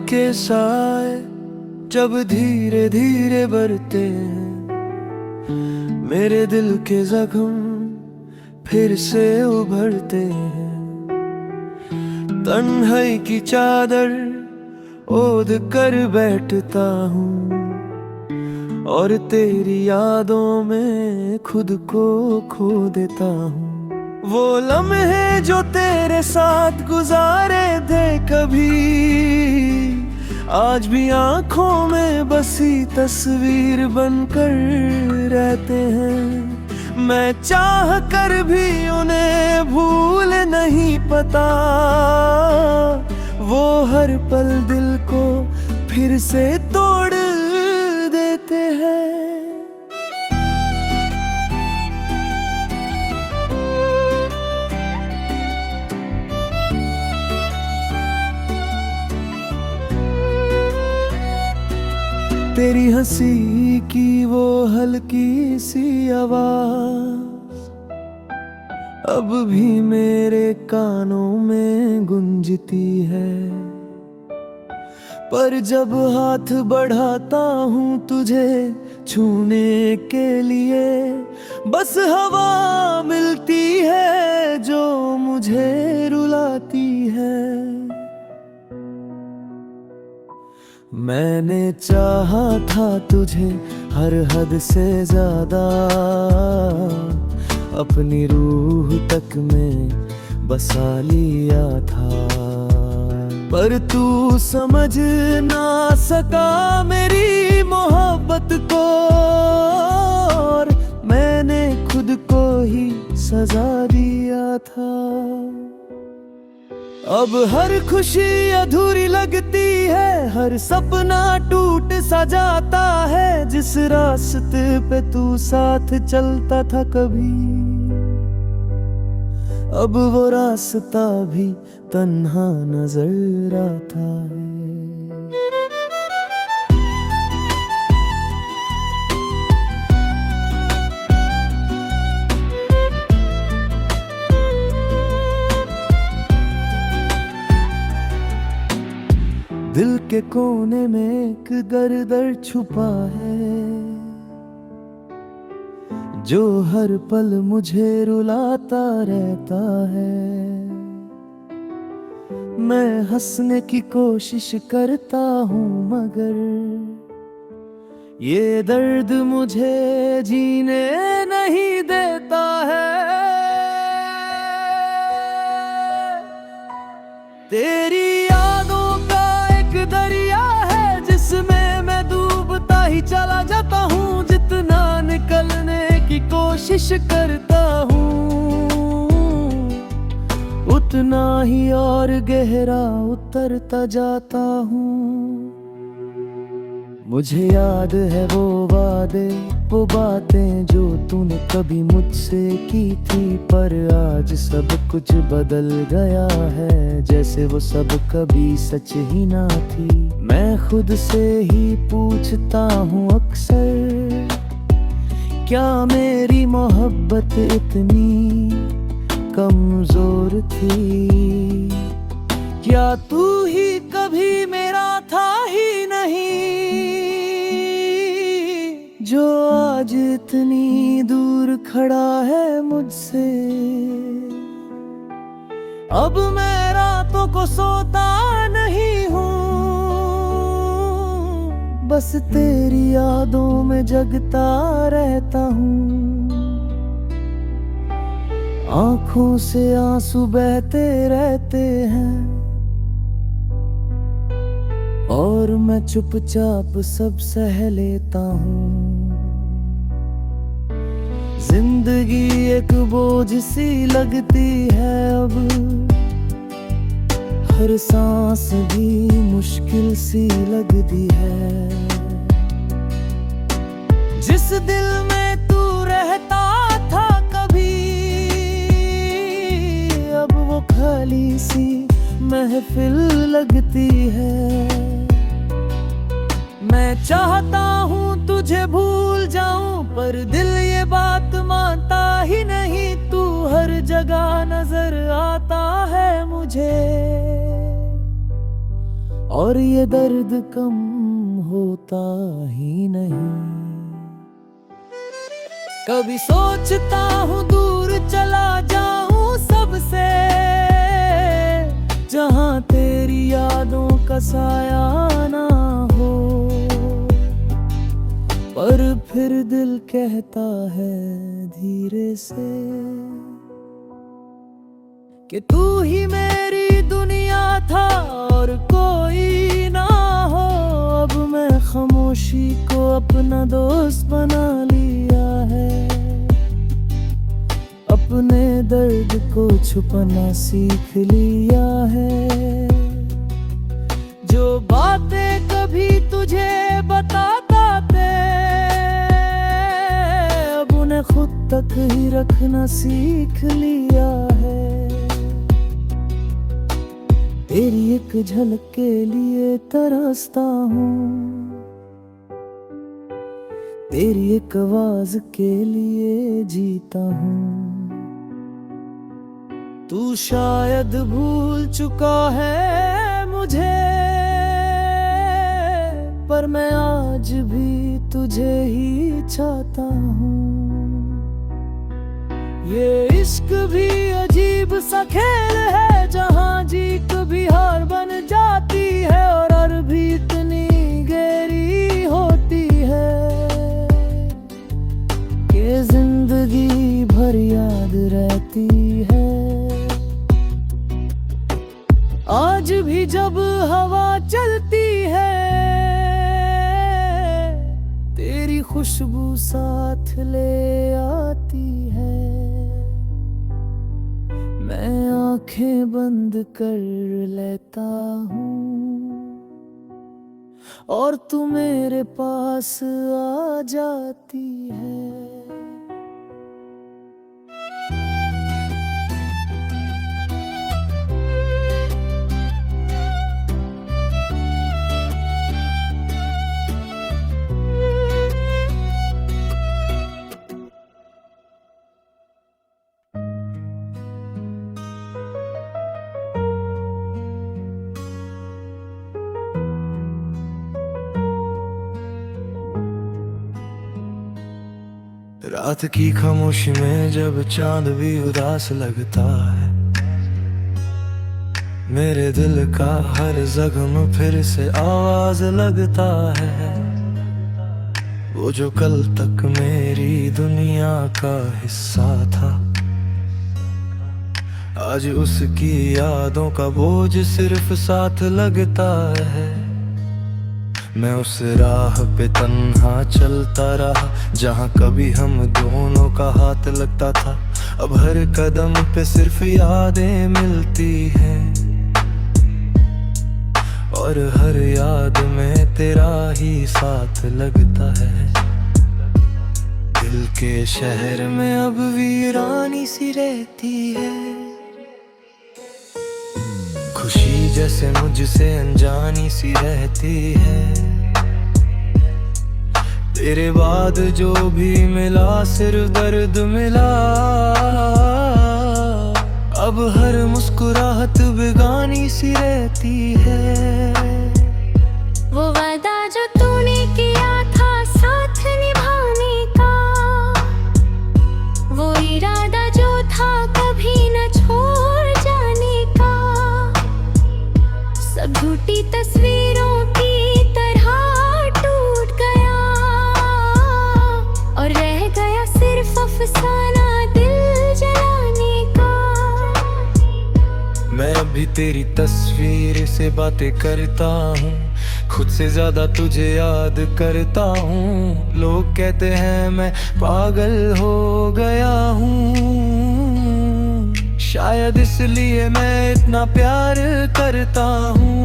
के साए जब धीरे धीरे बढ़ते हैं, मेरे दिल के जख्म फिर से उभरते हैं। तन्हाई की चादर ओढ़ कर बैठता हूँ और तेरी यादों में खुद को खो देता हूँ। वो लम्हे जो तेरे साथ गुजारे थे कभी, आज भी आंखों में बसी तस्वीर बनकर रहते हैं। मैं चाह कर भी उन्हें भूल नहीं पाता, वो हर पल दिल को फिर से तोड़ देते हैं। तेरी हंसी की वो हल्की सी आवाज अब भी मेरे कानों में गूंजती है। पर जब हाथ बढ़ाता हूँ तुझे छूने के लिए, बस हवा मिलती है जो मुझे रुलाती है। मैंने चाहा था तुझे हर हद से ज्यादा, अपनी रूह तक में बसा लिया था। पर तू समझ ना सका मेरी मोहब्बत को, और मैंने खुद को ही सजा दिया था। अब हर खुशी अधूरी लगती है, हर सपना टूट सा जाता है। जिस रास्ते पे तू साथ चलता था कभी, अब वो रास्ता भी तन्हा नजर आता है। दिल के कोने में एक दर्द छुपा है, जो हर पल मुझे रुलाता रहता है। मैं हंसने की कोशिश करता हूँ मगर ये दर्द मुझे जीने नहीं देता है। तेरी चला जाता हूँ, जितना निकलने की कोशिश करता हूँ, उतना ही और गहरा उतरता जाता हूँ। मुझे याद है वो वादे, वो बातें जो तूने कभी मुझसे की थी, पर आज सब कुछ बदल गया है, जैसे वो सब कभी सच ही ना थी। मैं खुद से ही पूछता हूँ अक्सर, क्या मेरी मोहब्बत इतनी कमजोर थी? क्या तू ही कभी मेरा था ही नहीं, जो आज इतनी दूर खड़ा है मुझसे? अब मैं रातों को सोता नहीं हूँ, बस तेरी यादों में जगता रहता हूँ। आंखों से आंसू बहते रहते हैं और मैं चुपचाप सब सह लेता हूँ। जिंदगी एक बोझ सी लगती है अब, हर सांस भी मुश्किल सी लगती है। जिस दिल में तू रहता था कभी, अब वो खाली सी महफिल लगती है। मैं चाहता हूँ तुझे भूल जाऊं, पर दिल ये बात मानता ही नहीं। तू हर जगह नजर आता है मुझे, और ये दर्द कम होता ही नहीं। कभी सोचता हूँ दूर चला जाऊं सबसे, जहां तेरी यादों का साया ना हो, पर फिर दिल कहता है धीरे से कि तू ही मेरी दुनिया था और कोई ना हो। अब मैं खामोशी को अपना दोस्त बना लिया है, अपने दर्द को छुपाना सीख लिया है। जो बातें कभी तुझे बताता थे, अब उन्हें खुद तक ही रखना सीख लिया है। तेरी एक झलक के लिए तरसता हूँ, तेरी एक आवाज के लिए जीता हूँ। तू शायद भूल चुका है मुझे, पर मैं आज भी तुझे ही चाहता हूँ। ये इश्क भी अजीब सा खेल है, जहाँ जीत भी हार बन जाती है और हार भी इतनी गहरी होती है कि जिंदगी भर याद रहती है। आज भी जब हवा चलती है, तेरी खुशबू साथ ले आती है। मैं आंखें बंद कर लेता हूँ और तू मेरे पास आ जाती है। रात की खामोशी में जब चांद भी उदास लगता है, मेरे दिल का हर जख्म फिर से आवाज लगता है। वो जो कल तक मेरी दुनिया का हिस्सा था, आज उसकी यादों का बोझ सिर्फ साथ लगता है। मैं उस राह पे तन्हा चलता रहा, जहाँ कभी हम दोनों का हाथ लगता था। अब हर कदम पे सिर्फ यादें मिलती हैं और हर याद में तेरा ही साथ लगता है। दिल के शहर में अब वीरानी सी रहती है, खुशी जैसे मुझसे अनजानी सी रहती है। तेरे बाद जो भी मिला सिर्फ दर्द मिला, अब हर मुस्कुराहट बेगानी सी रहती है। वो वादा जो तूने किया था साथ निभाने का, वो इरादा जो था कभी न छोड़ जाने का, सब झूठी तस्वीरों की तरह टूट गया और रह गया सिर्फ अफसाना दिल जलाने का। मैं अभी तेरी तस्वीर से बातें करता हूँ, खुद से ज्यादा तुझे याद करता हूँ। लोग कहते हैं मैं पागल हो गया हूँ, शायद इसलिए मैं इतना प्यार करता हूँ।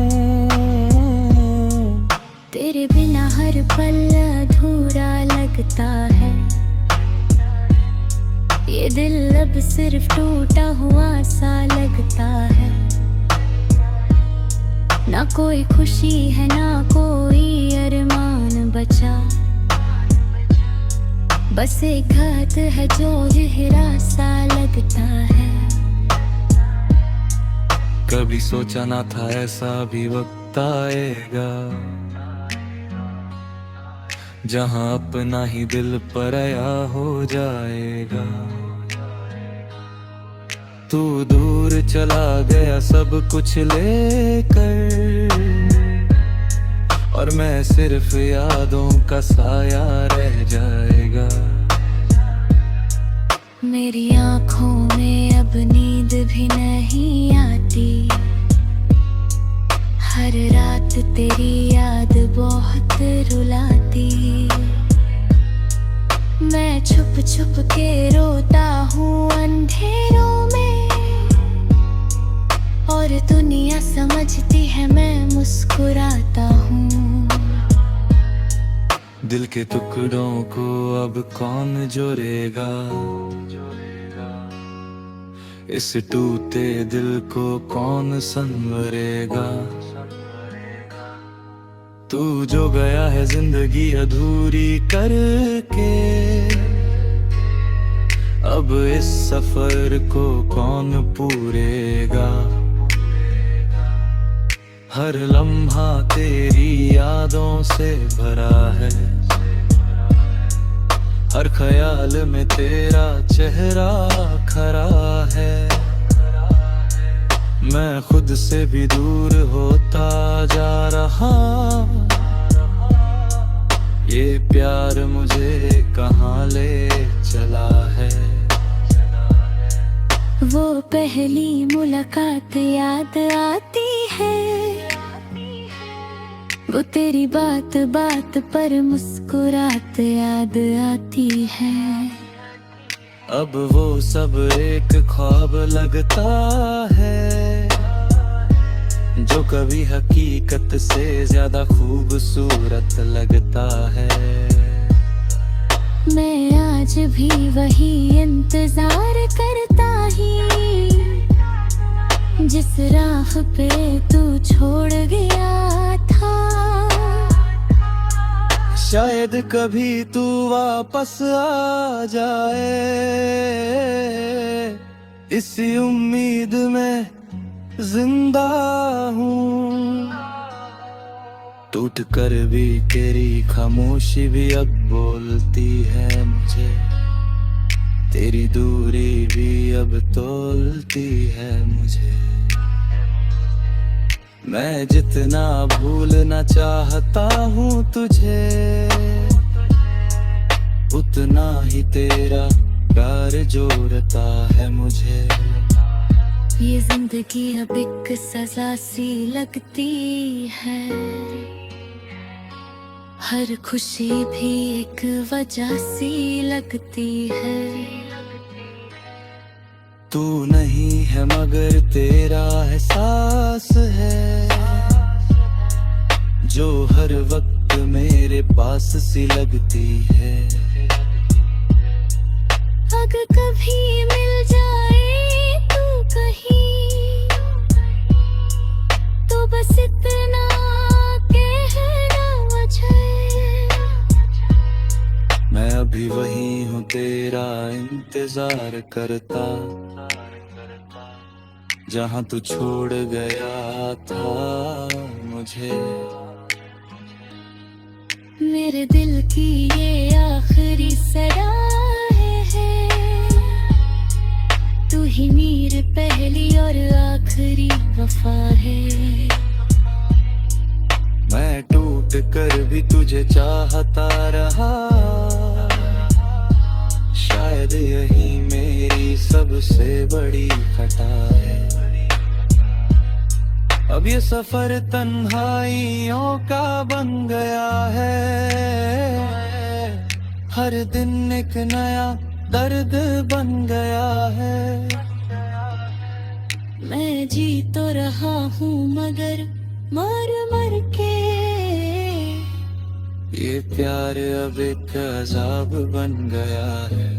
तेरे बिना हर पल अधूरा लगता है, ये दिल अब सिर्फ टूटा हुआ सा लगता है। ना कोई खुशी है ना कोई अरमान बचा, बस एक घात है जो गहरा सा लगता है। कभी सोचा ना था ऐसा भी वक्त वक्त आएगा जहां अपना ही दिल पराया हो जाएगा। तू दूर चला गया सब कुछ लेकर, और मैं सिर्फ यादों का साया रह जाएगा। मेरी आँखों में अब नींद भी नहीं आती, हर रात तेरी याद बहुत रुलाती। मैं छुप छुप के रोता हूँ अंधेरों में, और दुनिया समझती है मैं मुस्कुराता हूँ। दिल के टुकड़ों को अब कौन जोड़ेगा, इस टूटे दिल को कौन संवरेगा। तू जो गया है जिंदगी अधूरी करके, अब इस सफर को कौन पूरेगा। हर लम्हा तेरी यादों से भरा है, हर ख्याल में तेरा चेहरा खरा है। मैं खुद से भी दूर होता जा रहा, ये प्यार मुझे कहाँ ले चला है। वो पहली मुलाकात याद आती है, वो तेरी बात बात पर मुस्कुरात याद आती है। अब वो सब एक ख्वाब लगता है, जो कभी हकीकत से ज्यादा खूबसूरत लगता है। मैं आज भी वही इंतजार करता ही, जिस राह पे तू छोड़ गया था। शायद कभी तू वापस आ जाए, इसी उम्मीद में जिंदा हूँ। टूट कर भी तेरी खामोशी भी अब बोलती है मुझे, तेरी दूरी भी अब तोलती है मुझे। मैं जितना भूलना चाहता हूँ तुझे, उतना ही तेरा प्यार जोड़ता है मुझे। ये जिंदगी अब एक सजा सी लगती है, हर खुशी भी एक वजह सी लगती है। तू नहीं है मगर तेरा एहसास है, जो हर वक्त मेरे पास सी लगती है। अगर कभी मिल जाए तू कहीं, तो बस इतना कहना मुझे। मैं अभी वही हूँ तेरा इंतजार करता, जहाँ तू छोड़ गया था मुझे। मेरे दिल की ये आखिरी सदा है, तू ही मेरी पहली और आखिरी वफा है। मैं टूट कर भी तुझे चाहता रहा, शायद यही मेरी सबसे बड़ी खता है। अब ये सफर तन्हाइयों का बन गया है, हर दिन एक नया दर्द बन गया है। मैं जी तो रहा हूँ मगर मर मर के, ये प्यार अब एक अजाब बन गया है।